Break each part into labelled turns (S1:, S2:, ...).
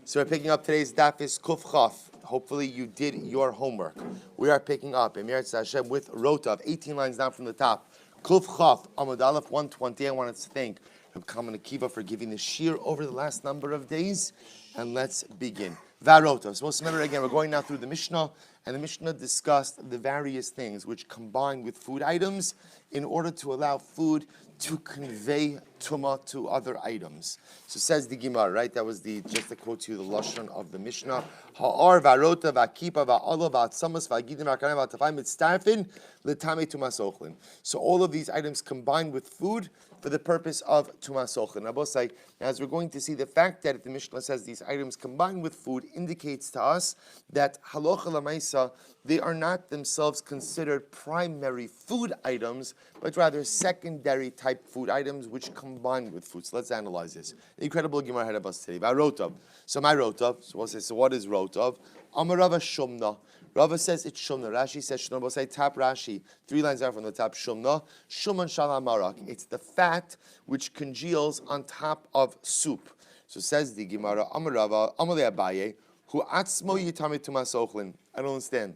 S1: So we're picking up today's daf is Kuf Chaf. Hopefully you did your homework. We are picking up Emir Hashem with Rotav, 18 lines down from the top. Kuf Chaf, Amud Aleph 120. I wanted to thank Rabbi Kalman Akiva for giving the shir over the last number of days. And let's begin. Varotav. So let's remember again, we're going now through the Mishnah, and the Mishnah discussed the various things which combine with food items in order to allow food to convey tumah to other items. So says the Gemara, right? That was just to quote to you the lashon of the Mishnah. Ha'ar v'arota v'akipa v'alav v'atzamas v'agidim v'akanim v'atafayim mitztarfin l'tamei tumas ochlin. So all of these items combined with food for the purpose of tumas ochlin. Abosai, as we're going to see, the fact that the Mishnah says these items combined with food indicates to us that halacha l'maisa, they are not themselves considered primary food items, but rather secondary type food items which combine with food. So let's analyze this. The incredible Gemara ahead of us today. Rotav. So my Rotav. So we'll say, so what is Rotav? Amarava Shumna. Rava says it's Shumna. Rashi says Shumna. We'll say tap Rashi. 3 lines out from the top. Shumna. Shuman Shala Marak. It's the fat which congeals on top of soup. So says the Gemara. Amarava. Amalei Abaye. Hu atzmo yitame tumas ochlin. I don't understand.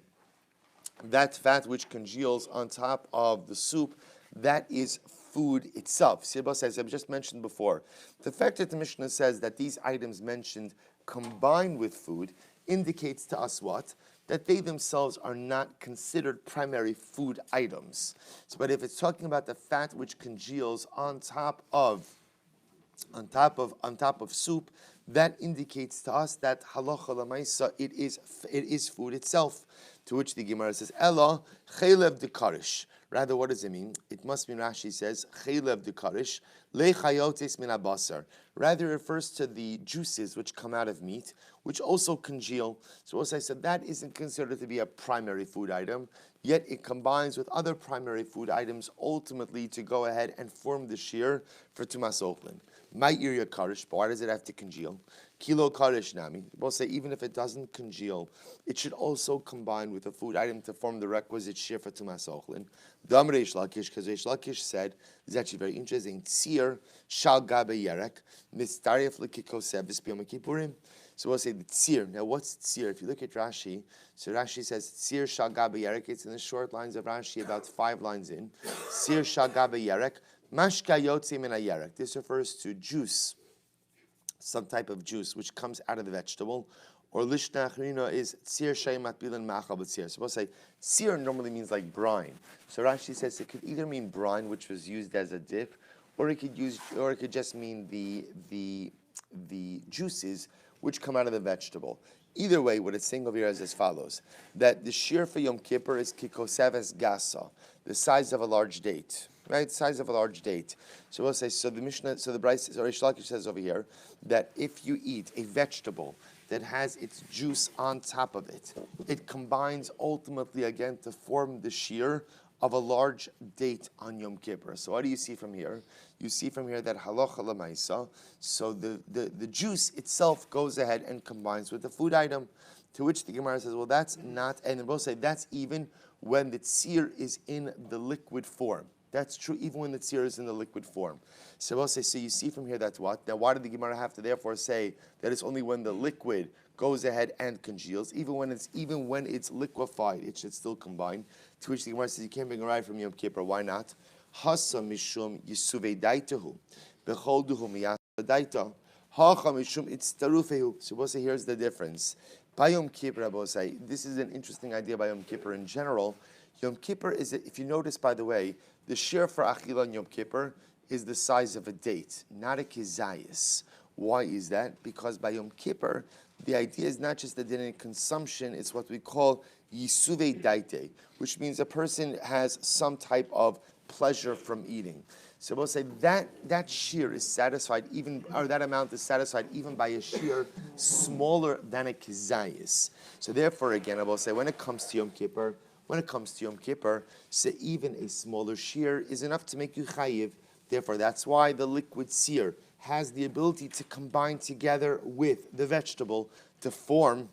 S1: That fat which congeals on top of the soup, that is food itself. Silber says, I've just mentioned before, the fact that the Mishnah says that these items mentioned combine with food indicates to us what? That they themselves are not considered primary food items. So, but if it's talking about the fat which congeals on top of soup, that indicates to us that halacha l'maisa, it is food itself. To which the Gemara says, Ella chaylev dekarish. Rather, what does it mean? It must mean, Rashi says, chaylev dekarish, le chayotes min abasar. Rather, it refers to the juices which come out of meat, which also congeal. So as I said, that isn't considered to be a primary food item, yet it combines with other primary food items ultimately to go ahead and form the shear for tumas ochlin. My area karish, but why does it have to congeal? Kilo karish nami. We'll say even if it doesn't congeal, it should also combine with a food item to form the requisite shear for tumas ochlin. Dam Reish Lakish, because Reish Lakish said, this is actually very interesting, tzir shal gabe yerek, mistarif lekikosev v'spiyom kippurim. So we'll say the tzir. Now what's tzir? If you look at Rashi, so Rashi says tzir shal gabe yerek. It's in the short lines of Rashi, about 5 lines in. Tzir shal gabe yerek. Mashka yotze min hayerek. This refers to juice, some type of juice which comes out of the vegetable. Or lishna achrina is tzir shaymat bilan machal b'tzir. So we'll say tzir normally means like brine. So Rashi says it could either mean brine, which was used as a dip, or it could just mean the juices which come out of the vegetable. Either way, what it's saying over here is as follows: that the shear for Yom Kippur is kikoseves gasa, the size of a large date. Right, size of a large date. So we'll say, so the Mishnah, so the Bryce, or Reish Lakish says over here that if you eat a vegetable that has its juice on top of it, it combines ultimately again to form the shear of a large date on Yom Kippur. So what do you see from here? You see from here that halacha l'maisa, so the juice itself goes ahead and combines with the food item. To which the Gemara says, well, that's not, and we'll say that's even when the tzir is in the liquid form. That's true even when the tzir is in the liquid form. So we'll say, so you see from here that's what? Now why did the Gemara have to therefore say that it's only when the liquid goes ahead and congeals? Even when it's liquefied, it should still combine. To which the Gemara says you can't bring a ride from Yom Kippur. Why not? Hasa mishum yisuvei daitahu becholduhu miyasa daita hacha mishum itztarufehu. So we'll say here's the difference. By Yom Kippur, we'll say this is an interesting idea by Yom Kippur in general. Yom Kippur is, if you notice, by the way, the shear for Achila on Yom Kippur is the size of a date, not a kizayis. Why is that? Because by Yom Kippur, the idea is not just the din in consumption, it's what we call yisuvei daite, which means a person has some type of pleasure from eating. So we'll say that shear is satisfied even, or that amount is satisfied even by a shear smaller than a kizayis. So therefore, again, I will say when it comes to Yom Kippur, so even a smaller shear is enough to make you chayiv. Therefore, that's why the liquid sear has the ability to combine together with the vegetable to form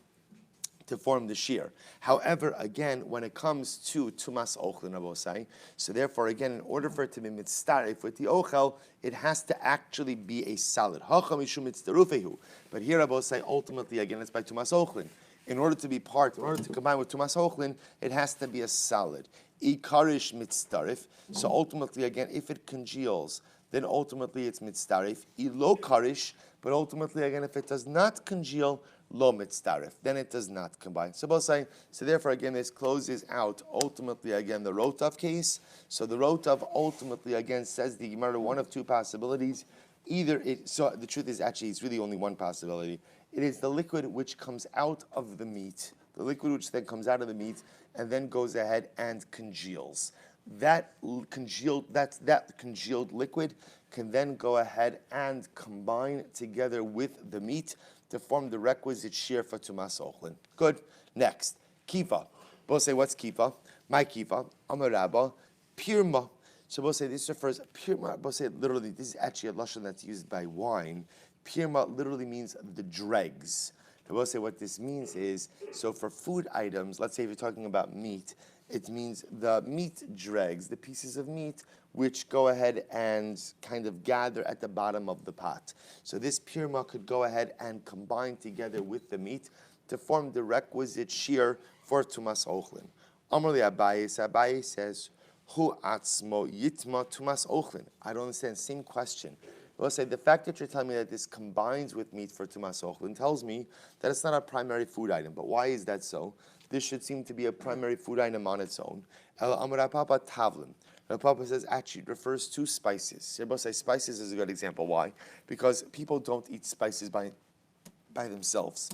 S1: to form the shear. However, again, when it comes to tumas ochlin abosai, so therefore, again, in order for it to be mitzdarif with the ochel, it has to actually be a salad. But here abosai, ultimately, again, it's by tumas ochlin. In order to combine with tumas ochlin, it has to be a salad. Ikarish mitzdarif. So ultimately, again, if it congeals, then ultimately it's mitzdarif. Ilo karish, but ultimately, again, if it does not congeal, lo mitzdarif, then it does not combine. So both saying, so therefore, again, this closes out ultimately again the rotav case. So the rotav ultimately again says the Gemara one of two possibilities. Either it, so the truth is actually it's really only one possibility. It is the liquid which comes out of the meat, the liquid which then comes out of the meat and then goes ahead and congeals. That congealed liquid can then go ahead and combine together with the meat to form the requisite shear for tumas ochlin. Good. Next, kifa. Both say, what's kifa? My kifa. Amar Rabba. Pirma. So both say this refers pirma. Both say literally this is actually a lashon that's used by wine. Pirma literally means the dregs. I will say what this means is, so for food items, let's say if you're talking about meat, it means the meat dregs, the pieces of meat, which go ahead and kind of gather at the bottom of the pot. So this pirma could go ahead and combine together with the meat to form the requisite shear for tumas ochlin. Amrli Abaye says, Hu atzmo yitma tumas ochlin. I don't understand, same question. We'll say the fact that you're telling me that this combines with meat for tumas ochlin tells me that it's not a primary food item. But why is that so? This should seem to be a primary food item on its own. El Amar Papa Tavlim. Papa says actually it refers to spices. Everybody say spices is a good example. Why? Because people don't eat spices by themselves.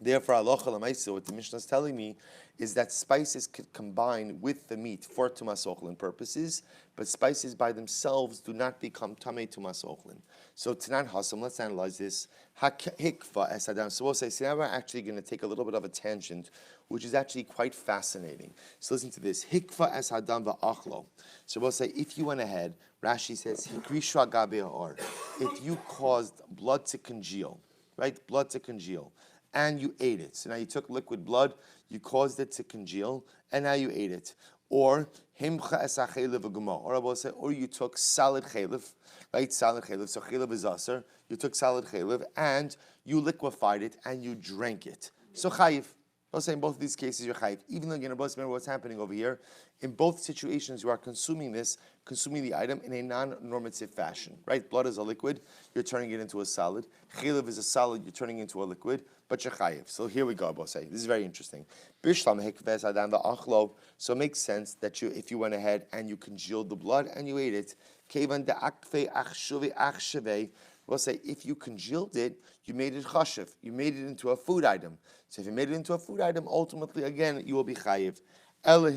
S1: Therefore, halacha l'maisa, what the Mishnah is telling me is that spices could combine with the meat for tumas ochlin purposes, but spices by themselves do not become tamei tumas ochlin. So Tanan Hasam, let's analyze this. Hikva es adam. So we'll say, now we're actually going to take a little bit of a tangent, which is actually quite fascinating. So listen to this. Hikva es adam va'achlo. So we'll say, if you went ahead, Rashi says, Hikrisha gabe ha'or. If you caused blood to congeal, right? Blood to congeal. And you ate it. So now you took liquid blood, you caused it to congeal, and now you ate it. Or himcha es ha'chelev v'guma. Or I will say, or you took solid chelev, right? Solid chelev. So chelev is aser. You took solid chelev and you liquefied it and you drank it. So chayiv. I'll say in both of these cases you're chayiv. Even though remember what's happening over here. In both situations, you are consuming the item in a non-normative fashion, right? Blood is a liquid, you're turning it into a solid. Chelev is a solid, you're turning it into a liquid, but you're chayiv. So here we go, I'll say. This is very interesting. So it makes sense that if you went ahead and you congealed the blood and you ate it, we'll say if you congealed it, you made it chashiv, you made it into a food item. So if you made it into a food item, ultimately, again, you will be chayiv. But when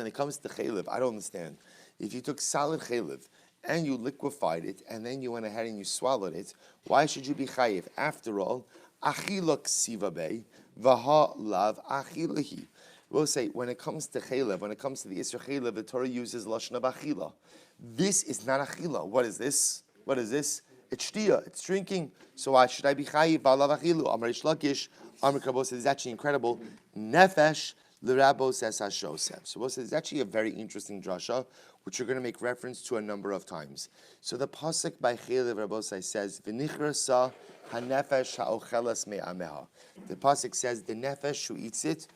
S1: it comes to chelev, I don't understand. If you took solid chelev and you liquefied it and then you went ahead and you swallowed it, why should you be chayiv? After all, achila ksiva bei v'ha lav achilahi. We'll say when it comes to chelev, when it comes to the isra chelev, the Torah uses lashon of achila. This is not achila. What is this? What is this? It's shtia. It's drinking. So why should I be chayiv? V'alav achilu. Amar Rish Lakish. Amar Krabo says it's actually incredible. Nefesh l'rabo says hashosef. So we'll say it's actually a very interesting drasha, which we're going to make reference to a number of times. So the pasuk by Chelev Rabosai says, "V'nichrasa hanefesh ha'ochelas me'ameha." The pasuk says the nefesh who eats it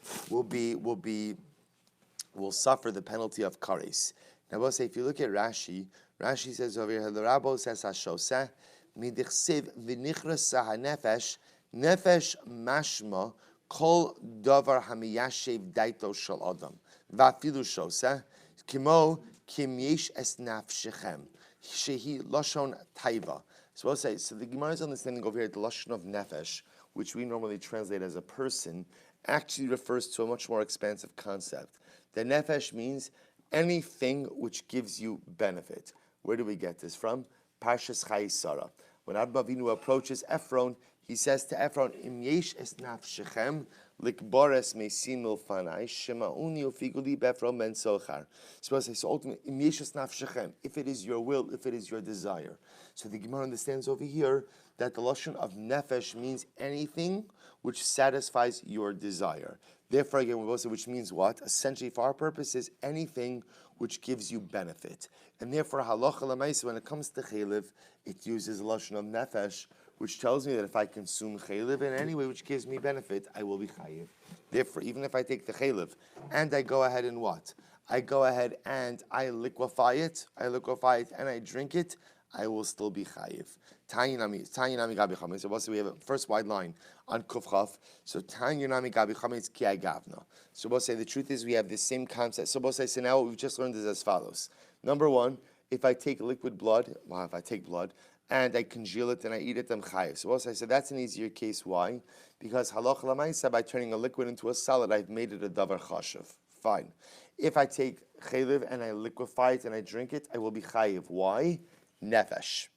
S1: will suffer the penalty of kares. Now we'll say if you look at Rashi says over here, the Rabbo says hashoseh midichsev v'nichrasa hanefesh nefesh mashma kol davar hamiyashev daito shel adam va'afilu shoseh kimo kim yesh es nafshechem shehi lashon taiva. So we'll say, so the Gemara is understanding over here the lashon of nefesh, which we normally translate as a person, actually refers to a much more expansive concept. The nefesh means anything which gives you benefit. Where do we get this from? Parshas Chayei Sarah. When Abba Avinu approaches Ephron, he says to Ephron, Im yesh es nafshechem Likbores mesin milfanai shemauni ufiguli befro men sochar. So ultimately, if it is your will, if it is your desire. So the Gemara understands over here that the lashon of nefesh means anything which satisfies your desire. Therefore, again, we will say, which means what? Essentially, for our purposes, anything which gives you benefit. And therefore, halacha l'maisa, when it comes to chaylev, it uses the lashon of nefesh, which tells me that if I consume chaylev in any way which gives me benefit, I will be chayiv. Therefore, even if I take the chaylev and I go ahead and what? I go ahead and I liquefy it, and I drink it, I will still be chayiv. Tanyinami gabi chametz. So also we have a first wide line on kufchaf. So Tanyinami gabi chametz ki gavna. So we'll say the truth is we have the same concept. So we'll say, so now what we've just learned is as follows. Number one, if I take liquid blood, if I take blood and I congeal it and I eat it, I'm chayiv. So we'll say, so that's an easier case. Why? Because halacha l'maisa, by turning a liquid into a solid, I've made it a davar chashav. Fine. If I take chaylev and I liquefy it and I drink it, I will be chayiv. Why? Nefesh.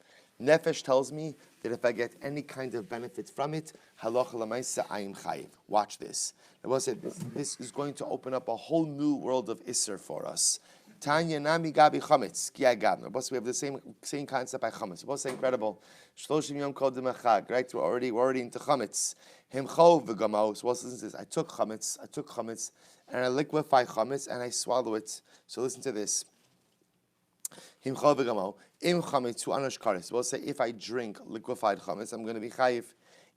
S1: Nefesh tells me that if I get any kind of benefit from it, halacha l'maisa, I am chayiv. Watch this. I will say this is going to open up a whole new world of isser for us. Tanya nami gabi chametz ki agavna. But we have the same concept by chametz. Both incredible. Shloshim yom kodem echag. Right, we're already into chametz. Himcho v'gamau. So listen to this. I took chametz, and I liquefy chametz, and I swallow it. So listen to this. Himcho v'gamau. Im chametz hu anosh kares. We'll say if I drink liquefied chametz, I'm going to be chayiv.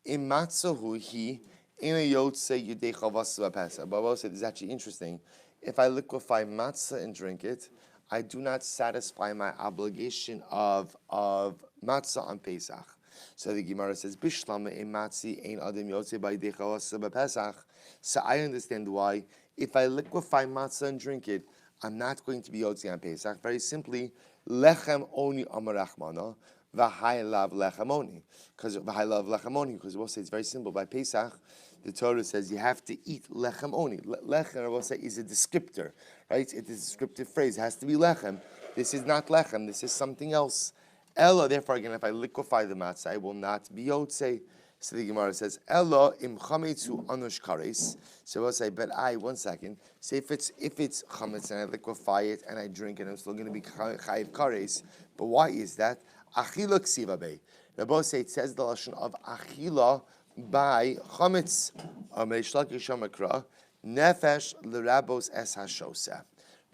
S1: Im matzahu hi im yotze yudei chavas v'pesa. But we'll say this is actually interesting. If I liquefy matzah and drink it, I do not satisfy my obligation of matzah on Pesach. So the Gemara says, Bishlama im matzi ein adam yotze b'yidei chavas v'pesach. So I understand why. If I liquefy matzah and drink it, I'm not going to be yotze on Pesach. Very simply, lechem oni amarachmana v'haylav lechem oni. Because we'll say it's very simple. By Pesach, the Torah says you have to eat lechem oni. Lechem, I will say, is a descriptor, right? It is a descriptive phrase. It has to be lechem. This is not lechem. This is something else. Ella, therefore, again, if I liquefy the matzah, I will not be yotze. So the Gemara says, Ella im chametzu anush kares. So we'll say, but one second. Say if it's chametz and I liquefy it and I drink it, I'm still going to be chayiv kares. But why is that? Achila ksiva bei. Rabbi say it says the lashon of achila by chametz. Ameishlakish hamakra nefesh l'rabos es hashoseh.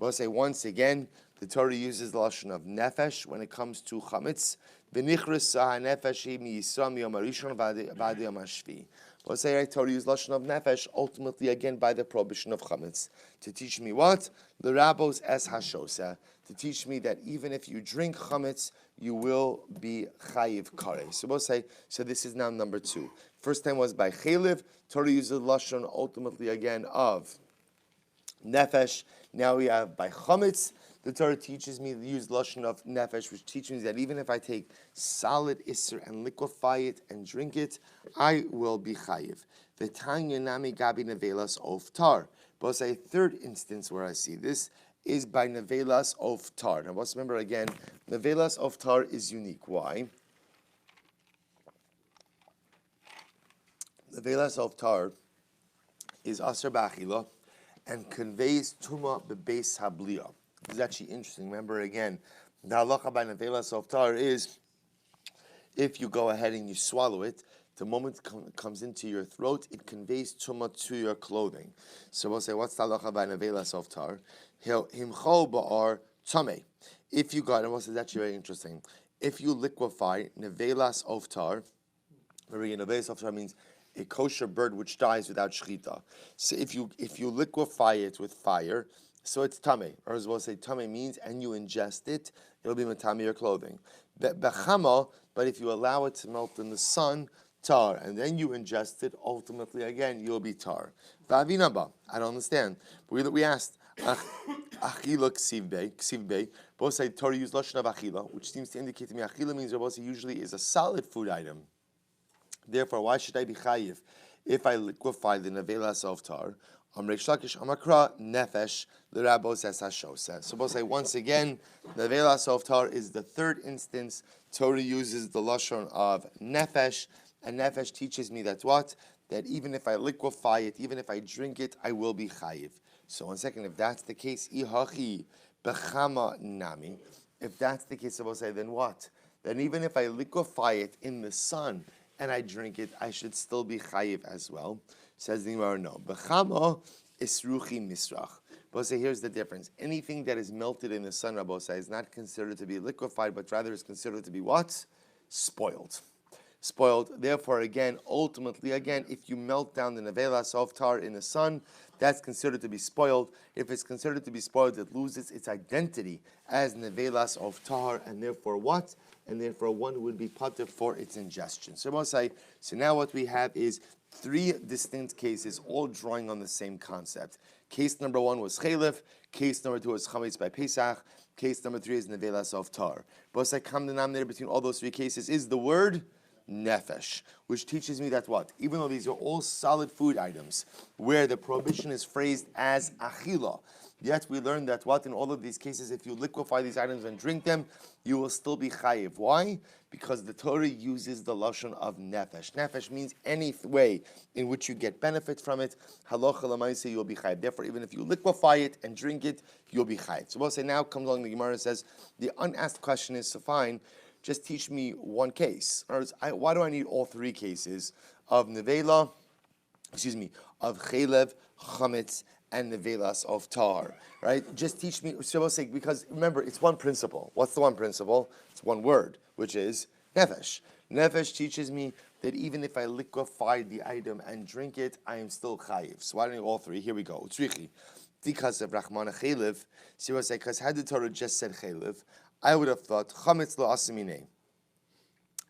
S1: Rabbi say once again the Torah uses the lashon of nefesh when it comes to chametz. V'nichris sah nefesh miyisra miyom harishon v'ad yom hashvi. Rabbi say Torah uses lashon of nefesh ultimately again by the prohibition of chametz to teach me what l'rabos es hashoseh, to teach me that even if you drink chametz, you will be chayiv kareh. So we'll say, so this is now number two. First time was by chaylev. Torah uses lashon ultimately again of nefesh. Now we have by chametz. The Torah teaches me to use lashon of nefesh, which teaches me that even if I take solid isser and liquefy it and drink it, I will be chayiv. V'tanya nami gabi nevelas of tar. But say a third instance where I see this is by nevelas of tar. Now let's remember again, nevelas of tar is unique. Why? Nevelas of tar is aser b'achila and conveys tuma bebeis habliya. This is actually interesting. Remember again, the halacha by nevelas of tar is if you go ahead and you swallow it, the moment it comes into your throat, it conveys tuma to your clothing. So we'll say, what's the halacha by nevelas of tar? Himcho ba'ar tameh. If you got, and we'll say that's actually very interesting. If you liquefy nevelas of tar, remember nevelas of tar means a kosher bird which dies without shechita. So if you liquefy it with fire, so it's tameh. Or as we'll say, tameh means, and you ingest it, it'll be matame your clothing. Bechama, but if you allow it to melt in the sun, tar, and then you ingest it, ultimately again you'll be tar. V'avinaba, I don't understand. But we asked, achila ksiv bei. Both say Torah use lashon of achila, which seems to indicate to me achila means both usually is a solid food item. Therefore, why should I be chayiv if I liquefy the nevelas of tar? Reish Lakish Amakra nefesh l'rabos es hashoseh. So we'll say once again, nevelas of tar is the third instance. Torah uses the lashon of nefesh, and nefesh teaches me that what? that even if I liquefy it, even if I drink it, I will be chayiv. So 1 second, if that's the case, ihachi bechama nami. If that's the case, I will say, then what? Then even if I liquefy it in the sun and I drink it, I should still be chayiv as well. Says the Gemara, no. Bechama isruchi misrach. But say, here's the difference. Anything that is melted in the sun, Rabbosai, is not considered to be liquefied, but rather is considered to be what? Spoiled. Spoiled. Therefore, again, ultimately, again, if you melt down the nevelas of tar in the sun, that's considered to be spoiled. If it's considered to be spoiled, it loses its identity as nevelas of tar, and therefore what? And therefore one would be patur for its ingestion. So now what we have is 3 distinct cases, all drawing on the same concept. Case number 1 was chaylev. Case number 2 was chametz by Pesach. Case number 3 is nevelas of tar. But the common denominator between all those 3 cases is the word nefesh, which teaches me that what? Even though these are all solid food items, where the prohibition is phrased as achila, yet we learn that what? In all of these cases, if you liquefy these items and drink them, you will still be chayiv. Why? Because the Torah uses the lashon of nefesh. Nefesh means any way in which you get benefit from it. Halacha l'maaseh, you'll be chayiv. Therefore, even if you liquefy it and drink it, you'll be chayiv. So we'll say now comes along the Gemara and says, the unasked question is, so fine, just teach me one case. In other words, why do I need all 3 cases of nevela, of chaylev, chametz, and nevelas of tar, right? Just teach me, because remember, it's one principle. What's the one principle? It's one word, which is nefesh. Nefesh teaches me that even if I liquefy the item and drink it, I am still chayiv. So why don't I need all 3? Here we go. Utzrichi. Because of Rachmana chaylev, because had the Torah just said chaylev, I would have thought chametz lo asimine.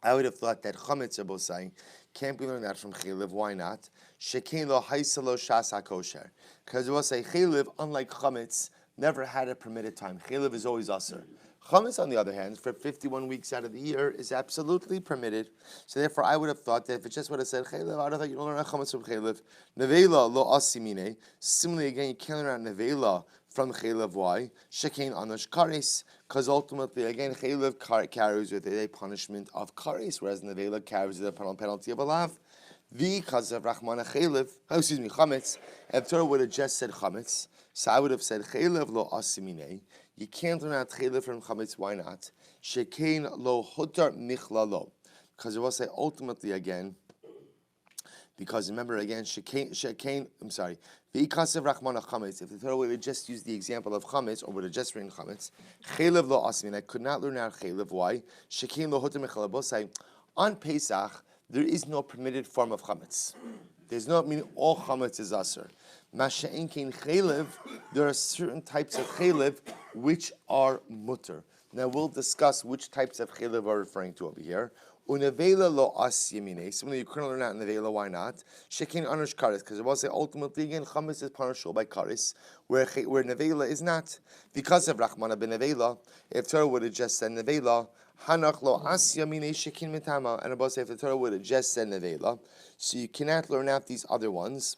S1: I would have thought that chametz abosai can't be learned out from chaylev. Why not? Shekein lo haisalo shas hakosher. Because it will say chaylev, unlike chametz, never had a permitted time. Chaylev is always aser. Chametz, on the other hand, for 51 weeks out of the year, is absolutely permitted. So therefore, I would have thought that if it just would have said chaylev, I would have thought you don't learn chametz from chaylev. Nevela lo asimine. Similarly, again, you can't learn out nevela from chaylev. Why? Shekein anosh kares. Because ultimately, again, chaylev carries with it a punishment of kares, whereas nevela carries with it a penalty of a lav. Because of Rachmana chaylev, chametz. If Torah would have just said chametz, so I would have said chaylev lo asimine. You can't learn out chaylev from chametz. Why not? Shekein lo hutar michlalo. Because it will say ultimately again. Because remember again, Shekain, I'm sorry, V'ikasev Rachmana Chametz, if the Torah would have just used the example of Chametz, or would have just written Chametz, Chaylev lo asmin, I could not learn out Chaylev. Why? Shekain lo hotem mechalabosai. On Pesach, there is no permitted form of Chametz. There's no, meaning all Chametz is Aser. Masha'en kein Chaylev, there are certain types of Chaylev which are mutter. Now we'll discuss which types of Chaylev are referring to over here. Unevela lo as yemine. Similarly, you couldn't learn out nevela. Why not? Shekin anush karis, because it will say ultimately again chametz is punishable by karis, where nevela is not. Because of Rachmana ben nevela, if Torah would have just said nevela, hanach lo as yemine shekin mitama, and about say if the Torah would have just said nevela, so you cannot learn out these other ones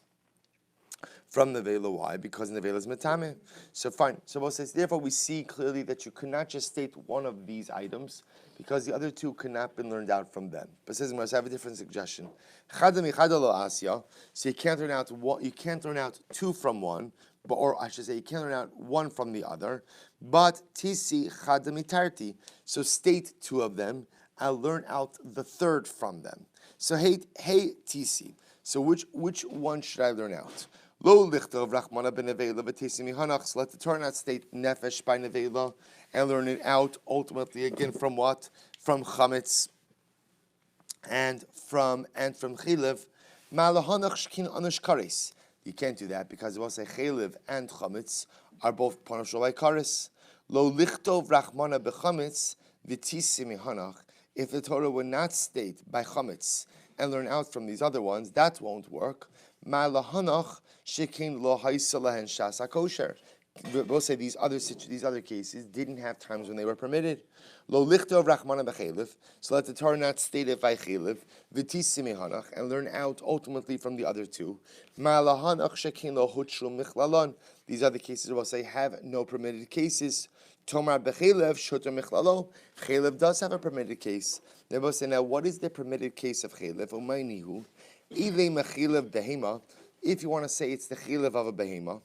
S1: from nevela. Why? Because nevela is metame. So fine. So both says therefore we see clearly that you could not just state one of these items, because the other 2 could not be learned out from them. But says I have a different suggestion. So you can't learn out one, you can't learn out 2 from one, but or I should say you can't learn out 1 from the other. But tisi chadamitarti. So state 2 of them and learn out the 3rd from them. So hey tisi. So which one should I learn out? Lo lichtov Rachmana ben nevela v'tisi mihanach. So let the Torah not state nefesh by nevela and learn it out ultimately again from what? From chametz and from chaylev. Malahanach shkin anush kares. You can't do that because it will say chaylev and chametz are both punishable by kares. Lo lichtov Rachmana bechametz v'tisi mihanach. If the Torah would not state by chametz and learn out from these other ones, that won't work. Malahanach shekin lo haisalahen shas kosher. We'll say these other cases didn't have times when they were permitted. Lo lichtov Rachmana b'chaylev. So let the Torah not state it by chaylev v'tisi mihanach and learn out ultimately from the other 2. Malahanach shekin lo hutshul michlalon. These other cases we'll say have no permitted cases. Tomar b'chaylev shoter michlalo. Chaylev does have a permitted case. They will say now what is the permitted case of chaylev? Umaynihu. Ilay mechilev behema, if you want to say it's the chilev of a behema,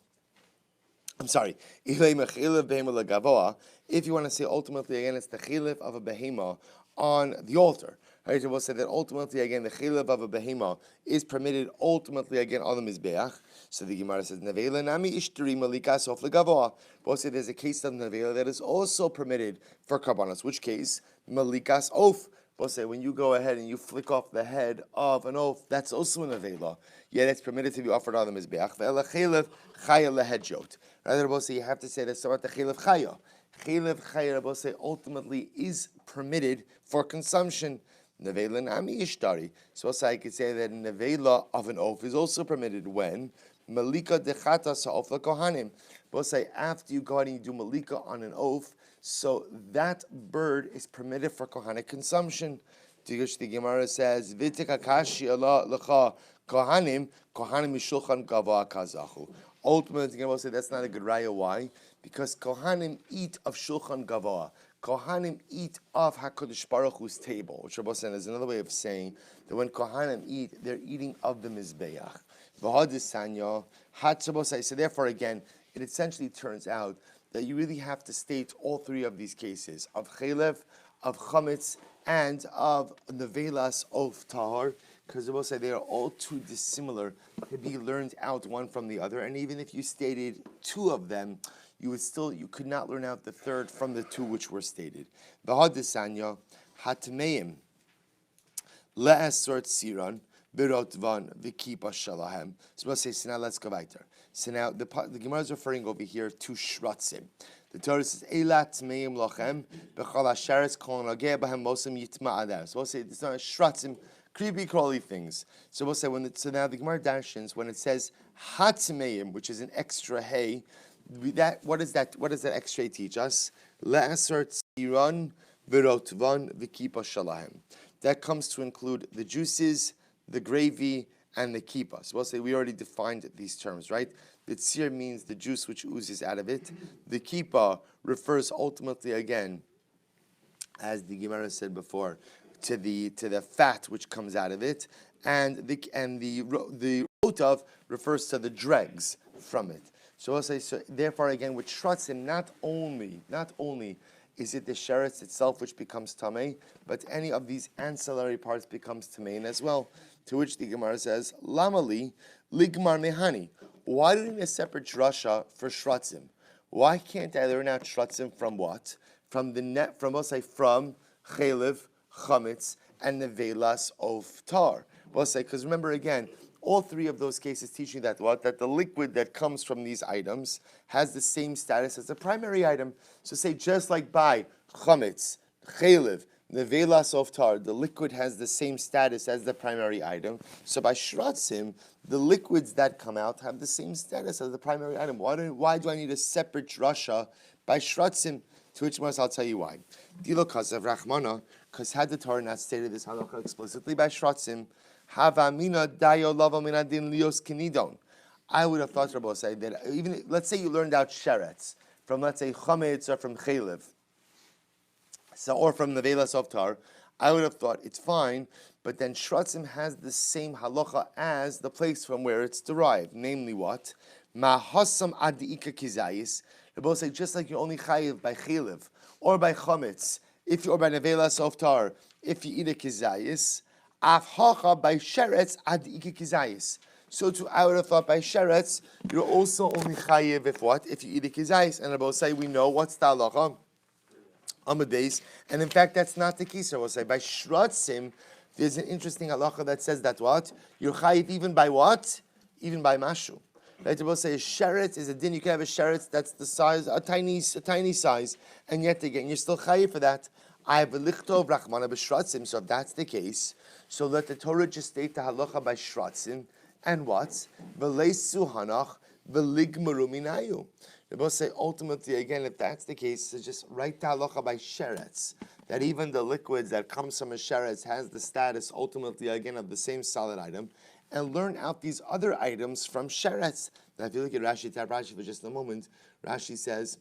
S1: I'm sorry, ilay mechilev behema legavoa, if you want to say ultimately again it's the chilev of a behema on the altar. Right, we'll say that ultimately again the chilev of a behema is permitted ultimately again on the mizbeach. So the Gemara says nevela nami ishtari malika sof legavoa. We'll say there's a case of nevela that is also permitted for karbanos. Which case malikas oaf. We'll say when you go ahead and you flick off the head of an oaf, that's also an nevela. Yet it's permitted to be offered on the mizbeach. Ve'ela chilev chaya lehedjot. Rather, we'll say you have to say that about the chilev chaya. Chilev chaya, we'll say ultimately is permitted for consumption. Nevela nami ishtari. So also I could say that nevela of an oaf is also permitted when malika dechata sa'of kohanim. We'll say after you go ahead and you do malika on an oaf, so that bird is permitted for kohanic consumption. The Gemara says vitika kashi Allah lecha kohanim mishulchan gava kazachu. Ultimately, the Gemara will say that's not a good raya. Why? Because kohanim eat of shulchan gava. Kohanim eat off HaKadosh Baruch Hu's table, which Rabbi said is another way of saying that when Kohanim eat, they're eating of the Mizbeach. So therefore, again, it essentially turns out that you really have to state all three of these cases, of Chelev, of Chametz, and of Nevelas of Tahar, because Rabbi said they are all too dissimilar to be learned out one from the other, and even if you stated two of them, you could not learn out the third from the two which were stated. V'hadisanya hatmeim le'asort siran birotvan v'kipa shalahem. So we'll say, so now let's go weiter. So now the Gemara is referring over here to shratzim. The Torah says, Eilat meim lochem b'chol hasharetz kol nageh b'hem mosem yitma adar. So we'll say, it's not shratzim, creepy crawly things. So we'll say, so now the Gemara dashins, when it says hatmeim, which is an extra hay, what does that extra teach us? Le'asar tziran v'rotvan v'kipa shalahem. That comes to include the juices, the gravy, and the kipa. So we'll say we already defined these terms, right? The tzir means the juice which oozes out of it. The kipa refers ultimately again, as the Gemara said before, to the fat which comes out of it, and the rotav refers to the dregs from it. So we'll say, so therefore again, with shratzim, not only is it the sheretz itself which becomes tamei, but any of these ancillary parts becomes tamein as well. To which the Gemara says, Lamali ligmar mehani. Why do we need a separate drasha for shratzim? Why can't I learn out shratzim from what? From chelev, chametz, and nevelas of tar. We'll say, because remember again, all three of those cases teach you that what? That the liquid that comes from these items has the same status as the primary item. So say just like by chametz, chelev, nevelas of tar, the liquid has the same status as the primary item. So by shratzim, the liquids that come out have the same status as the primary item. Why do I need a separate drasha by shratzim? To which I'll tell you why. Dilokas of Rachmana, because had the Torah not stated this halakha explicitly by shratzim, Havamina dayo lava minadin lios kinidon. I would have thought, Rabbi say that even let's say you learned out sheretz from let's say chametz or from chelev, so or from the velas of tar, I would have thought it's fine. But then shratzim has the same halacha as the place from where it's derived, namely what mahasam adiika kizayis. Rabbi say just like you're only chayiv by chelev or by chametz, or by nevelas of tar, if you eat a kizayis. Afhacha by sheretz ad ikikizayis. So too, I would have thought by sheretz, you're also only chayiv if what? If you eat a kizayis. And Rabbi say we know what's the halacha on the base. And in fact, that's not the case. Rabbi say by shratzim, there's an interesting halacha that says that what? You're chayiv even by what? Even by mashu. Right? Rabbi say a sheretz is a din. You can have a sheretz that's the size, a tiny size, and yet again you're still chayiv for that. I have a lichtov rachmana b'shratzim. So if that's the case, so let the Torah just state the halacha by shratzim and what? V'leisu hanach v'ligmaru minayu. They both say ultimately again, if that's the case, so just write the halacha by sheretz, that even the liquids that comes from a sheretz has the status ultimately again of the same solid item, and learn out these other items from sheretz. Now if you look at Rashi, tap Rashi for just a moment, Rashi says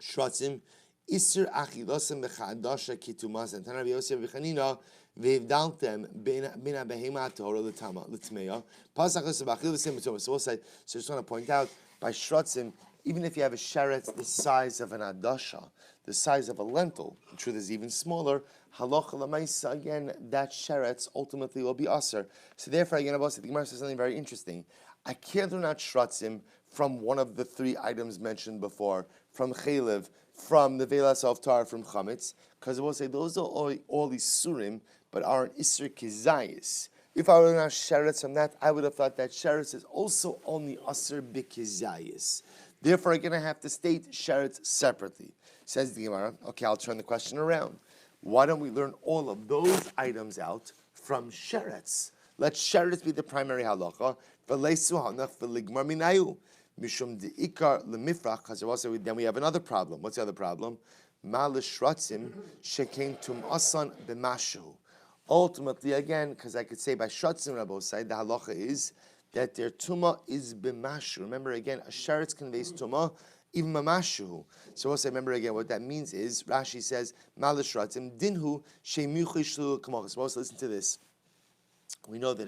S1: shratzim Isur achilosem bechadasha kitumas and Rabbi Yosef b'chanina Ve'ivdaltem bina behema tahora l'tmeya. Pasach l'sebachil l'sim b'tumah. So we'll say, so I just want to point out, by shrotzim, even if you have a sheretz the size of an adasha, the size of a lentil, the truth is even smaller, halacha l'maisa, again, that sheretz ultimately will be aser. So therefore, again, the Gemara says something very interesting. I can't learn out shrotzim from one of the three items mentioned before, from chaylev, from the velas of tar, from chametz, because we'll say those are all these surim, but are an isser kizayis. If I were to learn sheretz from that, I would have thought that sheretz is also only aser b'kizayis. Therefore, I'm going to have to state sheretz separately. Says the Gemara, okay, I'll turn the question around. Why don't we learn all of those items out from sheretz? Let sheretz be the primary halacha. Mishum de'ikar lemifrach. Then we have another problem. What's the other problem? Ma l'shratzim shekein tum'asan b'mashu. Ultimately, again, because I could say by shratzim Rabbi side, the halacha is that their tumah is b'mashu. Remember again, a sheretz conveys tumah, even mamashu. So we'll say, remember again, what that means is, Rashi says, ma l'shratzim dinhu she'miuchi shlu k'mochas. So listen to this. We know that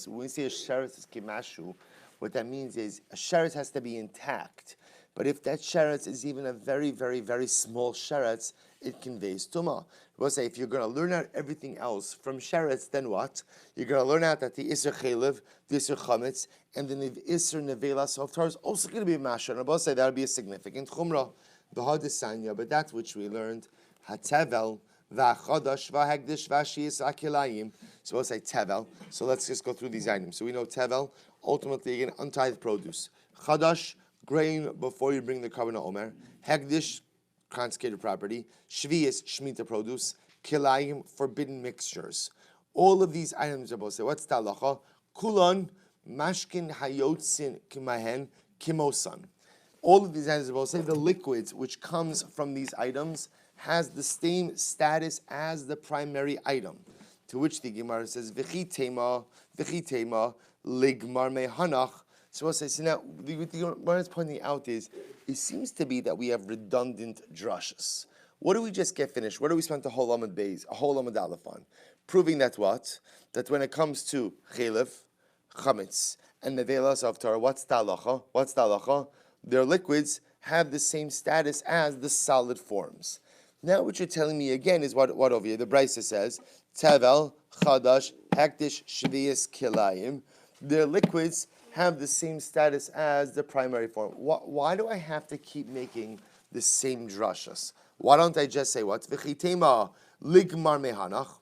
S1: when we say a sheretz is kimashu, what that means is a sheretz has to be intact. But if that sheretz is even a very, very, very small sheretz, it conveys tumah. We'll say if you're going to learn out everything else from sheretz, then what? You're going to learn out that the iser chaylev, the iser chametz, and then the iser nevelas of tar is also going to be a masher. And we'll say that would be a significant chumrah. B'hadisanya, but that which we learned, hatevel, v'achadash, v'hagdish, v'ashiyis, akilayim. So we'll say tevel. So let's just go through these items. So we know tevel, ultimately again, untithed produce. Chadash, grain before you bring the carbon omer. Hagdish, consecrated property. Shviyas, shmita produce. Kilayim, forbidden mixtures. All of these items are both say, what's talacha? Kulon, mashkin hayotzin kimahen, kimosan. All of these items are both say the liquids which comes from these items has the same status as the primary item. To which the Gemara says, V'chi tema, ligmar mehanach. So we'll say, so now, what the Gemara is pointing out is, it seems to be that we have redundant drushes. What do we just get finished? What do we spend the whole Amud Beis, a whole Amud Aleph on? Proving that what? That when it comes to chaylev, chametz, and the velas of Torah, what's talacha? What's talacha? Their liquids have the same status as the solid forms. Now what you're telling me again is what over here? The Brisa says, Tevel, Chadash, Hektish, Shviyas, Kilayim. Their liquids have the same status as the primary form. Why do I have to keep making the same drashas? Why don't I just say what? V'chitema ligmar mehanach.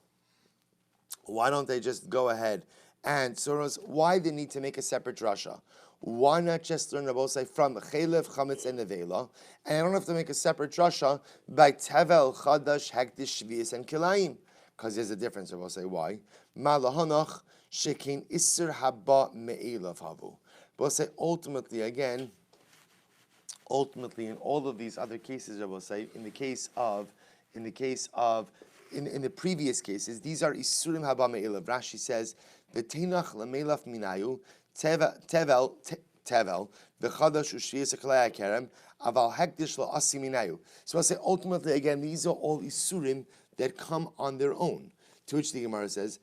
S1: Why don't they just go ahead and why they need to make a separate drasha? Why not just learn about say from chaylev, chametz, and nevela, and I don't have to make a separate drasha by tevel, chadash, hektish, shviyas, and kilayim? Because there's a difference. I will say why. Malahanach shekin isser haba me'elav havu. But we'll say ultimately in all of these other cases, I will say in the previous cases, these are isurim haba me'elav. Rashi says v'teinach lamelaf minayu. Tevel, the chadash ushviyas akalei kerem, aval hektish lo asiminayu. So I'll say ultimately again, these are all isurim that come on their own. To which the Gemara says,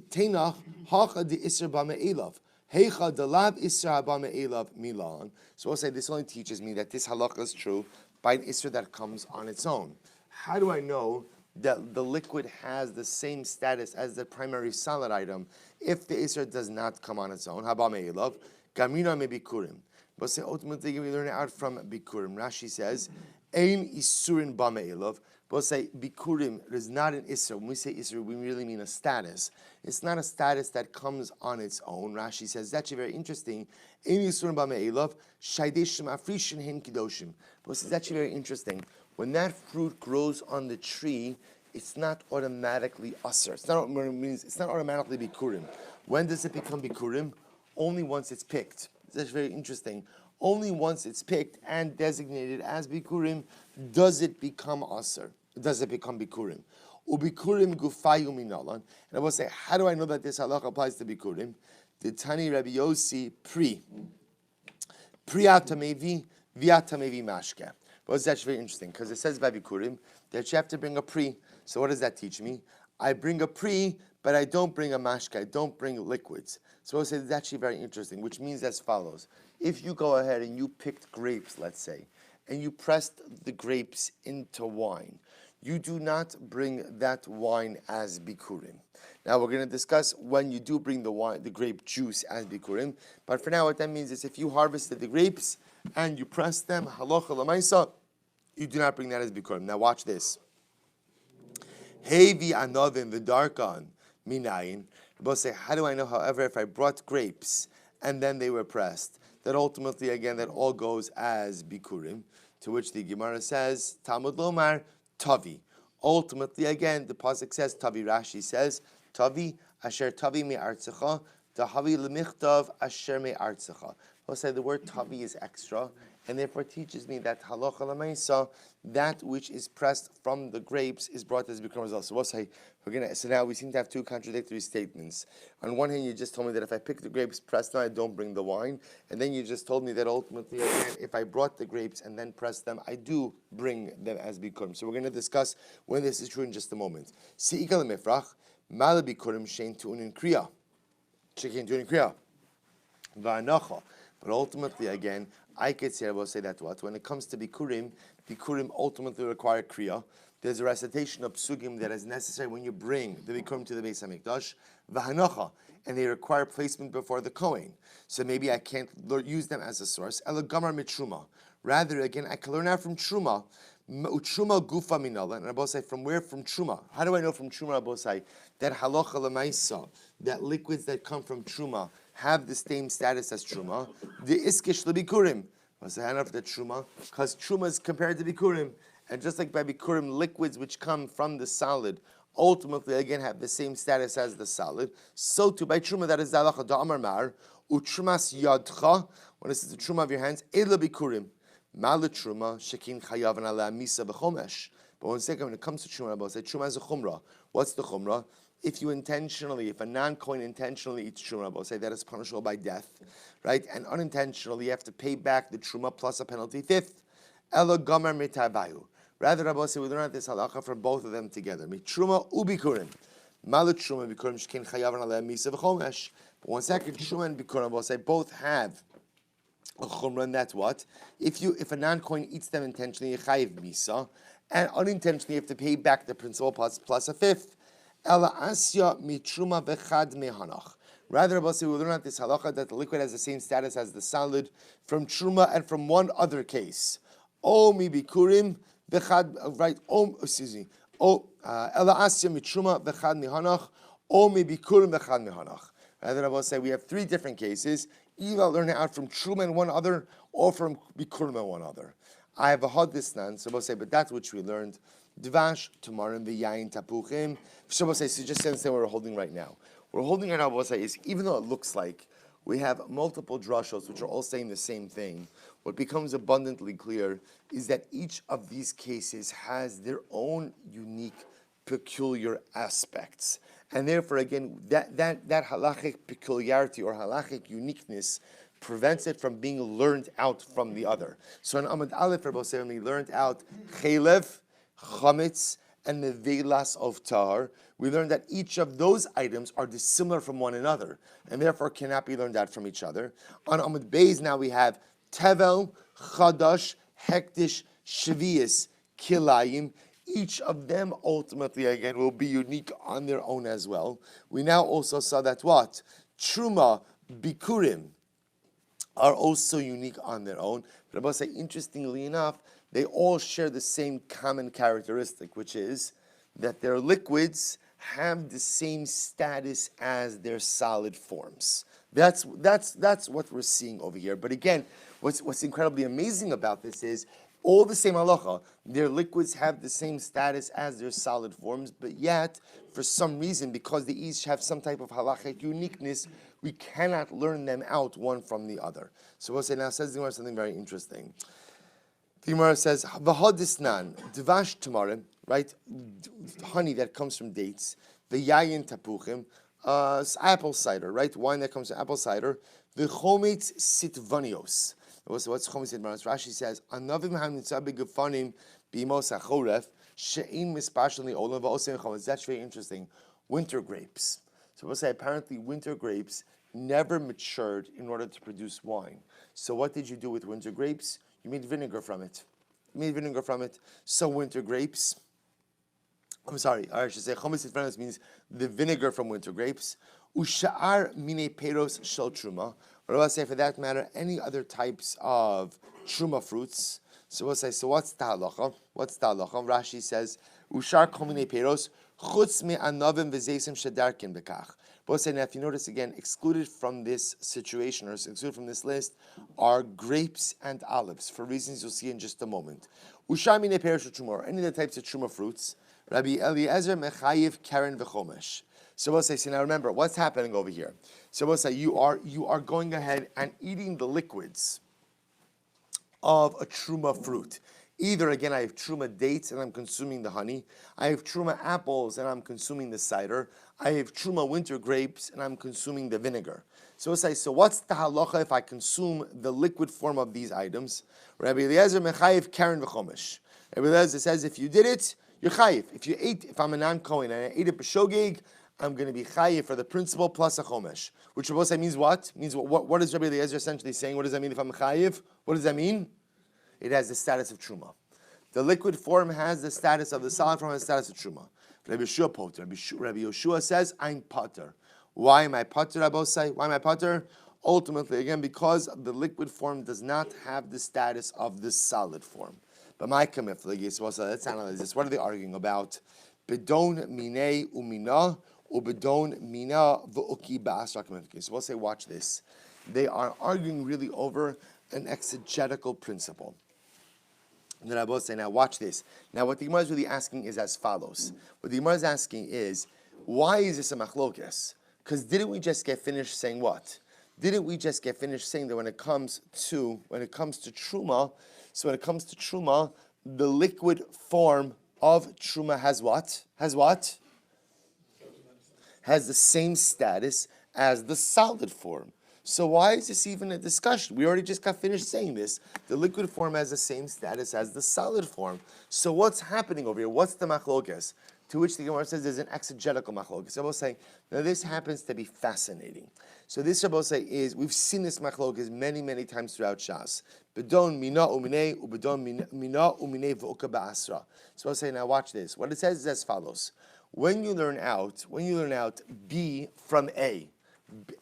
S1: "Teinach hacha de iser ba me'elav, heicha de lav iser ba me'elav milan." So I'll say this only teaches me that this halakha is true by an iser that comes on its own. How do I know that the liquid has the same status as the primary solid item if the Isser does not come on its own? Haba me'elav, gamina me bikurim. But say ultimately we learn it out from bikurim. Rashi says, ein isurin ba me'elav. But say bikurim is not an Isser. When we say Isser, we really mean a status. It's not a status that comes on its own. Rashi says, that's actually very interesting. Ein isurin ba me'elav, shaydeshim afrishin hin kidoshim. But it's actually very interesting. When that fruit grows on the tree, it's not automatically usher. It's not automatically bikurim. When does it become bikurim? Only once it's picked. That's very interesting. Only once it's picked and designated as bikurim does it become usher. Does it become bikurim? Ubikurim gufayu minalan. And I will say, how do I know that this halakha applies to bikurim? The Tani Rabbi Yossi priatamevi viatamevi mashke. But it's actually very interesting because it says by bikurim that you have to bring a pri. So what does that teach me? I bring a pri, but I don't bring a mashka, I don't bring liquids. So I say it's actually very interesting, which means as follows. If you go ahead and you picked grapes, let's say, and you pressed the grapes into wine, you do not bring that wine as bikurim. Now we're going to discuss when you do bring the grape juice as bikurim. But for now, what that means is if you harvested the grapes and you press them, halacha lamaisa, you do not bring that as bikurim. Now watch this. Hevi anavim v'darkan minayin. Both say, how do I know? However, if I brought grapes and then they were pressed, that ultimately again that all goes as bikurim. To which the Gemara says, Talmud Lomar Tavi. Ultimately, again, the pasuk says Tavi. Rashi says Tavi asher Tavi me artzecha dahavi lemichtav asher me artzecha. We'll say the word Tavi is extra, and therefore teaches me that halacha lemaisa, that which is pressed from the grapes is brought as bikurim as well. So we'll say so now we seem to have two contradictory statements. On one hand, you just told me that if I pick the grapes pressed, no, I don't bring the wine, and then you just told me that ultimately, again, if I brought the grapes and then pressed them, I do bring them as bikurim. So we're going to discuss when this is true in just a moment. Se'igal mifrach mal bikurim shein tu'unin kriya, shein tu'unin kriya, va'anacha. But ultimately, again, I could say, I will say that what? When it comes to bikurim ultimately require kriya. There's a recitation of psugim that is necessary when you bring the bikurim to the Beis Hamikdash, v'hanacha, and they require placement before the kohen. So maybe I can't use them as a source. Ela gamar mitruma. Rather, again, I can learn out from truma. Truma gufa minala. And Rabbi say, from where? From truma. How do I know from truma, Rabbi say, that halacha lemaisa, that liquids that come from truma have the same status as truma? The iskish lebikurim. I say, I know the truma, because truma is compared to bikurim. And just like by bikurim, liquids which come from the solid ultimately again have the same status as the solid. So too by truma, that is the halacha da'amar mar utrumas yadcha. When it says the truma of your hands, ela bikurim mal truma shekin chayav and ala misa b'chomesh. But one second, when it comes to truma, I say truma is a chumrah. What's the chumrah? If a non-coin intentionally eats truma, I say that is punishable by death, right? And unintentionally, you have to pay back the truma plus a penalty fifth. Ela gomer mitabayu. Rather, Rabbi say we learn out this halacha for both of them together. Mitruma ubikurim, malut truma bikurim shkin chayav and aleh misa v'chomesh. But one second, truma and bikurim, Rabbi say both have a chumrah, and that's what if a non-coin eats them intentionally, you chayiv misa, and unintentionally you have to pay back the principal plus a fifth. Ela asya mitruma v'chad mehanach. Rather, Rabbi say we learn out this halacha that the liquid has the same status as the solid from truma and from one other case. O mi bikurim. Right, Ela asya mitruma v'chad mihanach, o mi bikurim v'chad mihanach. Rather, I will say we have three different cases. Either learn it out from truma and one other, or from bikurim and one other. I have a hod this nan, so I will say, but that's which we learned. Dvash tomorrow v'yayin tapuchim. So I will say, so just understand what we're holding right now. We're holding right now, I will say, is even though it looks like we have multiple drashos which are all saying the same thing, what becomes abundantly clear is that each of these cases has their own unique, peculiar aspects. And therefore, again, that halachic peculiarity or halachic uniqueness prevents it from being learned out from the other. So in Amud Aleph, Rabbi Seven, we learned out chelev, chametz, and the velas of tahar. We learned that each of those items are dissimilar from one another, and therefore cannot be learned out from each other. On Amud Beis, now we have tevel, chadash, hektish, shvius, kilayim. Each of them ultimately, again, will be unique on their own as well. We now also saw that what? Truma, bikurim are also unique on their own. But I must say, interestingly enough, they all share the same common characteristic, which is that their liquids have the same status as their solid forms. That's what we're seeing over here. But again, what's incredibly amazing about this is all the same halacha. Their liquids have the same status as their solid forms, but yet, for some reason, because they each have some type of halachic uniqueness, we cannot learn them out one from the other. So we'll say now, says the Gemara something very interesting. The Gemara says, "V'hadisnan dvash tamarim," right? Honey that comes from dates. V'yayin tapuchim, apple cider, right? Wine that comes from apple cider. V'chometz sitvanios. What's chometz sitvanios? Rashi says, "Anavim hanitzah begefanim b'imos hachoref She'in mispashli olav v'osem chometz. That's very interesting. Winter grapes. So we'll say apparently winter grapes never matured in order to produce wine. So what did you do with winter grapes? You made vinegar from it. So winter grapes. I'm sorry, I should say chometz ifranos means the vinegar from winter grapes. Usha'ar mine peros shel truma. Or I'll say for that matter, any other types of truma fruits. So we'll say, so what's the halacha? Rashi says, Ushar kol mine peros chutz me anavim v'zeisim shedarkin bekach. We'll say, now if you notice again, excluded from this situation, or excluded from this list, are grapes and olives, for reasons you'll see in just a moment. Ushar mine peros shel truma, any of the types of truma fruits. Rabbi Eliezer mechayiv karen v'chomesh. So we'll say, so now remember, what's happening over here? So we'll say, you are going ahead and eating the liquids of a truma fruit. Either, again, I have truma dates and I'm consuming the honey. I have truma apples and I'm consuming the cider. I have truma winter grapes and I'm consuming the vinegar. So we'll say, so what's the halacha if I consume the liquid form of these items? Rabbi Eliezer mechayiv karen v'chomesh. Rabbi Eliezer says, if you did it, you're chayiv. If I'm a non-Kohen and I ate a b'shogeg, I'm going to be chayiv for the principal plus a chomesh. Which Rabbi say means what? Means what is Rabbi Eliezer essentially saying? What does that mean if I'm chayiv? What does that mean? It has the status of truma. The liquid form has the status of the solid form has the status of truma. Rabbi Yeshua poter. Rabbi Yeshua says, I'm poter. Why am I poter, Rabbi say? Why am I poter? Ultimately, again, because the liquid form does not have the status of the solid form. But my kamifligi, so let's analyze this. What are they arguing about? Bedon mine umina, or bedon mina v'uki ba'asra kamifligi. So we'll say, watch this. They are arguing really over an exegetical principle. And then I will say, now watch this. Now what the Gemara is really asking is as follows. What the Gemara is asking is, why is this a machlokes? Because didn't we just get finished saying what? Didn't we just get finished saying that when it comes to truma, so when it comes to truma, the liquid form of truma has what? Has the same status as the solid form. So why is this even a discussion? We already just got finished saying this. The liquid form has the same status as the solid form. So what's happening over here? What's the machlokes? To which the Gemara says there's an exegetical machlokes. So I will say, now this happens to be fascinating. So this I will say is, we've seen this machlokes many, many times throughout Shas. Bedon mina umine, ubedon mina umine v'uka ba'asra. So I'll say, now watch this. What it says is as follows. When you learn out B from A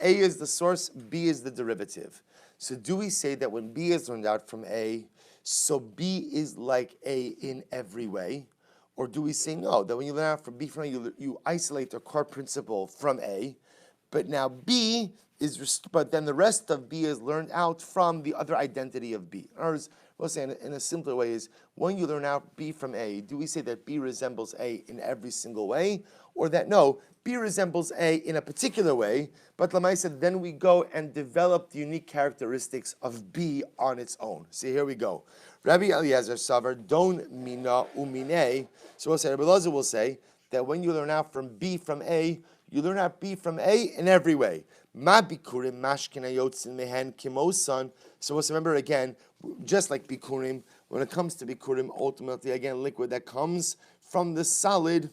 S1: is the source, B is the derivative. So do we say that when B is learned out from A, so B is like A in every way? Or do we say no, that when you learn out from B from A, you isolate the core principle from A, but now B is, but then the rest of B is learned out from the other identity of B. In other words, we'll say in a simpler way is, when you learn out B from A, do we say that B resembles A in every single way? Or that no, B resembles A in a particular way, but Lamaisa, then we go and develop the unique characteristics of B on its own. See, here we go. Rabbi Eliezer Savar, don mina umine. So we'll say, Rabbi Eliezer will say that when you learn out from B from A, you learn out B from A in every way. Ma bikurim mashkina yotzin mehen kimosan. So let's remember again, just like bikurim, when it comes to bikurim, ultimately again, liquid that comes from the solid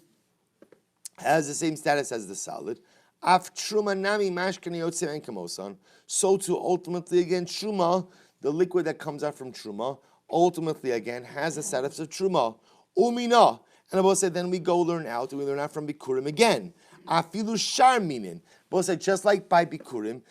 S1: has the same status as the solid. Af truma nami mashkina yotzin mehen kimosan. So too, ultimately again, truma, the liquid that comes out from truma, ultimately again has the status of truma. Umina. And I will say, then we learn out from bikurim again. Afilu sharminin. Both say, just like by bikurim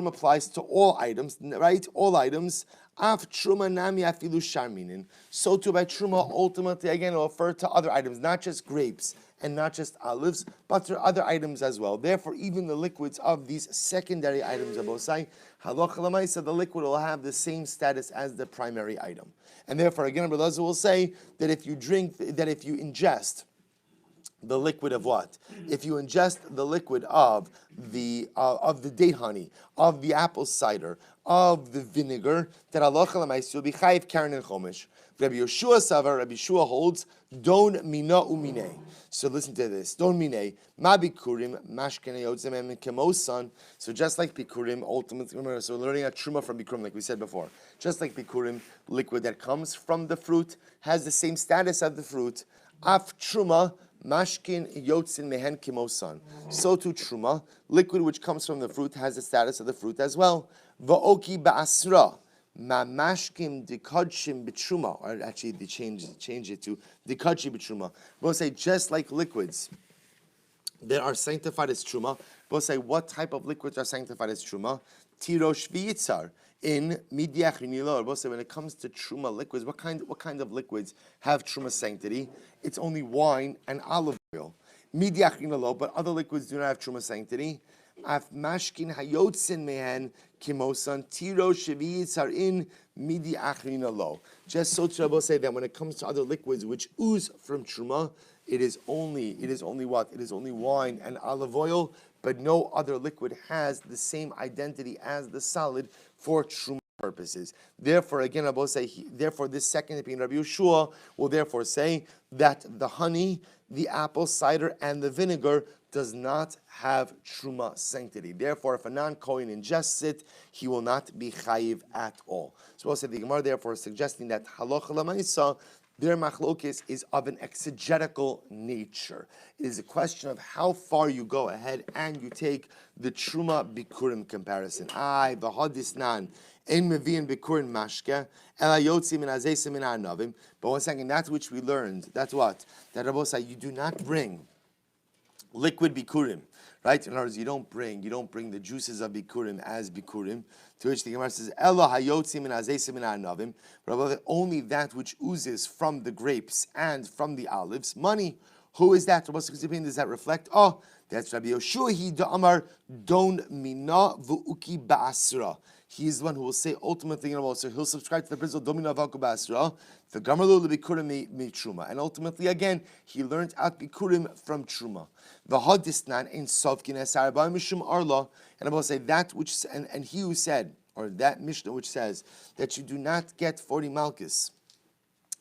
S1: applies to all items, right? All items. Af truma nami afilu sharminin. So too by truma, ultimately again, it will refer to other items, not just grapes and not just olives, but to other items as well. Therefore, even the liquids of these secondary items of Osai, halacha l'maisa, the liquid will have the same status as the primary item. And therefore, again, Rabbi Eliezer will say that if you ingest the liquid of what? If you ingest the liquid of the date honey, of the apple cider, of the vinegar, that halacha l'maisa, you'll be chayiv karen and chomesh. Rabbi Yeshua Savar, Rabbi Yeshua holds, don mina umine. So listen to this. Don mine, ma bikurim, mashkene yotzem kemosan. So just like bikurim, ultimately, remember, so we're learning a truma from bikurim, like we said before. Just like bikurim, liquid that comes from the fruit, has the same status as the fruit. Af truma mashkin yotzin mehen kimosan. So too truma, liquid which comes from the fruit, has the status of the fruit as well. Va'oki ba'asra. Mamashkim dikadshim b'truma. Or actually, they change it to dikadshi b'truma. We'll say just like liquids that are sanctified as truma. We'll say what type of liquids are sanctified as truma? Tirosh v'yitzar in midyach rinilor. We'll say when it comes to truma liquids, what kind of liquids have truma sanctity? It's only wine and olive oil. Midyach rinilor, but other liquids do not have truma sanctity. Af mashkin hayotzin mehen kimosan tiro shviyitzar in midi achrina lo. Just so to say that when it comes to other liquids which ooze from truma, it is only what? It is only wine and olive oil, but no other liquid has the same identity as the solid for truma purposes. Therefore, again, Rabbi say, therefore, this second opinion, Rabbi Yeshua, will therefore say that the honey, the apple cider, and the vinegar does not have truma sanctity. Therefore, if a non-Kohen ingests it, he will not be chayiv at all. So we'll say the Gemara therefore is suggesting that halacha l'maisa, their machlokes is of an exegetical nature. It is a question of how far you go ahead and you take the truma bikurim comparison. V'hadisnan ein mevi'in bikurim mashke ela yotzi min hazeisim min ha'anavim. But one second, that which we learned, that's what? That Rabbi said, you do not bring liquid bikurim, right? In other words, you don't bring the juices of bikurim as bikurim. To which the Gemara says, "Elo hayotzi min hazeisim min ha'anavim." Only that which oozes from the grapes and from the olives. Money. Who is that? What's his opinion? Does that reflect? Oh, that's Rabbi Yoshua. He da'amar don mina v'uki ba'asra. He is the one who will say ultimately, so he'll subscribe to the principle domina v'uki ba'asra. The gamarlu lebikurim mi truma, and ultimately again he learned out bikurim from truma. The hadisnan in sovkin esarba mishum arla, and I will say that which and he who said, or that Mishnah which says that you do not get 40 malchus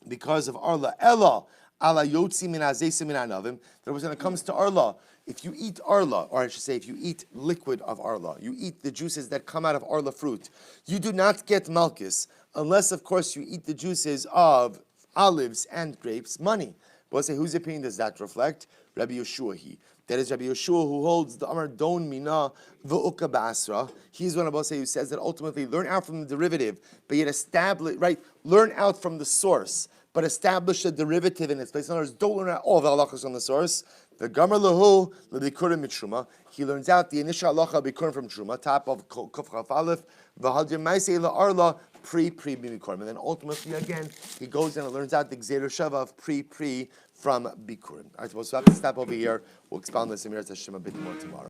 S1: because of arla ella ala yotzi min hazeisim min anavim. That when it comes to arla, if you eat arla, or I should say, if you eat liquid of arla, you eat the juices that come out of arla fruit, you do not get malchus unless, of course, you eat the juices of olives and grapes. Money. But let's say, whose opinion does that reflect? Rabbi Yeshua. That is Rabbi Yeshua who holds the Amar Don Mina V'uka Ba'asra. He's one of us who says that ultimately learn out from the derivative, but yet establish, right? Learn out from the source, but establish a derivative in its place. In other words, don't learn out all the halachas from the source. The Gamar Lahu L'Bikurim Mitruma. He learns out the initial halacha Bikurim from Truma, top of Kuf Chaf Aleph. V'Hadim Ma'aseh La'arla pre Bikurim. And then ultimately again, he goes in and learns out the Gzeir Shava of pre from Bikurim. All right, so we'll have to stop over here. We'll expound this in Hashem a bit more tomorrow.